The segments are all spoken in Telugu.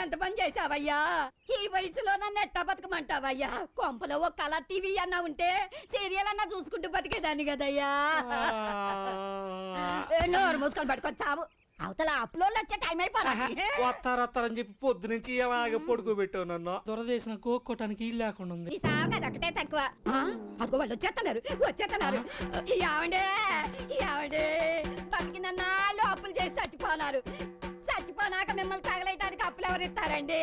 ఎంత పని చేసావయ్యా? ఈ వయసులో నన్ను ఎట్టా బతకమంటావయ్యా? కొంపలో ఒక కలర్ టీవీ అన్నా ఉంటే సీరియల్ అన్నా చూసుకుంటూ బతికేదాన్ని కదయ్యా. నోరు మూసుకొని పట్టుకొచ్చావు. అవతల అప్పులోళ్ళు వచ్చే టైం అయిపోయింది. వస్తారని చెప్పి పొద్దు నుంచి అలాగే పడుకోబెట్టావు నన్ను. దొరదేశం కోక్కోటానికి ఇల్లు లేకుండా ఉంది. ఈ సాగు అది ఒకటే తక్కువ. అదిగో వాళ్ళు వచ్చేస్తున్నారు. యావండే బతికిన నాళ్ళు అప్పులు చేసి చచ్చిపోనారు. చచ్చిపోనాక మిమ్మల్ని తగలేయడానికి అప్పులు ఎవరు ఇస్తారండి?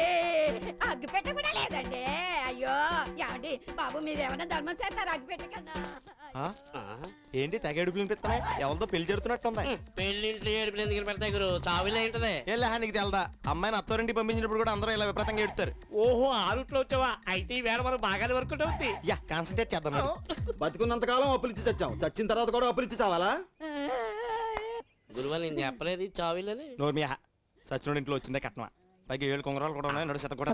అగ్గిపెట్ట కూడా లేదండి. అయ్యో యావండి బాబు, మీరేమన్నా ధర్మం చేస్తారు అగ్గిపెట్ట కన్నా? ఏంటి తెగ ఏడుపులు వినిపిస్తున్నాయి? ఎవరితో పెళ్లి జరుగుతున్నట్టుంది. పెళ్లింట్లో ఏడుపులు ఎందుకు పెడతాయి గురు? చావులే ఏంటది? ఏ నీకు తెలదా? అమ్మాయిని అత్తోరింటికి పంపించినప్పుడు కూడా అందరూ ఇలా విపరీతంగా ఏడుతారు. ఓహో, ఆ రూట్లో వచ్చావా? అయితే ఈ వేళ మనం బాగానే వర్కౌట్ అవుతుంది. యా కాన్సన్ట్రేట్ చేద్దాం. బతుకున్నంత కాలం అప్పులు ఇచ్చి చచ్చాం, చచ్చిన తర్వాత కూడా అప్పులు ఇచ్చి చావాలా? గురువా నేను చెప్పలేదు చావులని. నోర్మియా సచినుడి ఇంట్లో వచ్చిందే కట్నమా, పైకి 7 కొంగరాలు కూడా ఉన్నాయి. నడు శత కూడా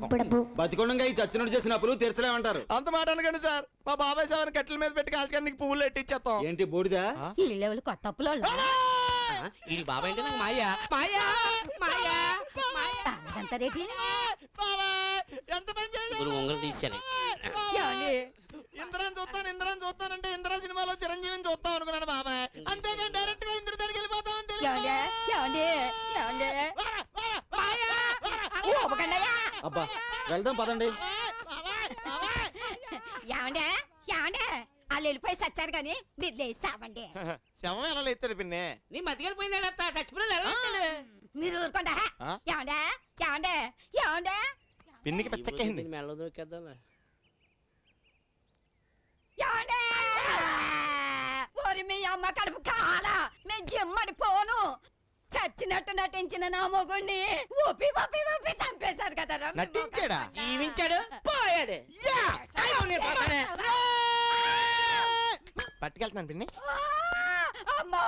బతికొండగా ఈ చచ్చినట్టు చేసిన అప్పులు తీర్చలేమంటారు. అంత మాట అనకండి సార్. మా బాబాయ్ సార్ కట్టెల మీద పెట్టి కాల్చుకొని నీకు పువ్వులు ఎట్టిచ్చేస్తాం. ఏంటి బూడిదా? ఈ లెవెల్ కొత్త అప్పులోళ్ళు. ఇది బాబా అంటే నాకు మాయా మాయా మాయా ఎంత రేట్లు? ఎంత పని చేశావు? గురు ఉంగరం తీసాను. ఇంద్రాన్ని చూస్తానంటే ఇంద్రా సినిమాలో చిరంజీవిని చూస్తాం అనుకున్నాను బాబాయ్. అంతేగాని డైరెక్ట్ గా ఇంద్రుడి దగ్గరికి వెళ్ళిపోతామని అబ్బా వెళ్దాం పదండి. వాళ్ళు వెళ్ళిపోయి చచ్చారు కానీ మీరు లేసావండి. శవం ఎలా లేస్తుంది పిన్నే? నీ మతికెళ్ళిపోయిందా? చచ్చిపోయిన ఎలా వస్తాడు? మీరు ఊరుకోండా. పిన్నికి పెచ్చక్కింది. మెల్ల దొరికేద్దాం. ఓరి మీ అమ్మ కడుపు కాలా, మేము జిమ్మడిపోను. చచ్చినట్టు నటించిన నా మొగుణ్ణి ఊపి చంపేశారు కదా. నటించాడా? జీవించాడు, పోయాడు. పట్టుకెళ్తున్నాను పిన్ని. అమ్మా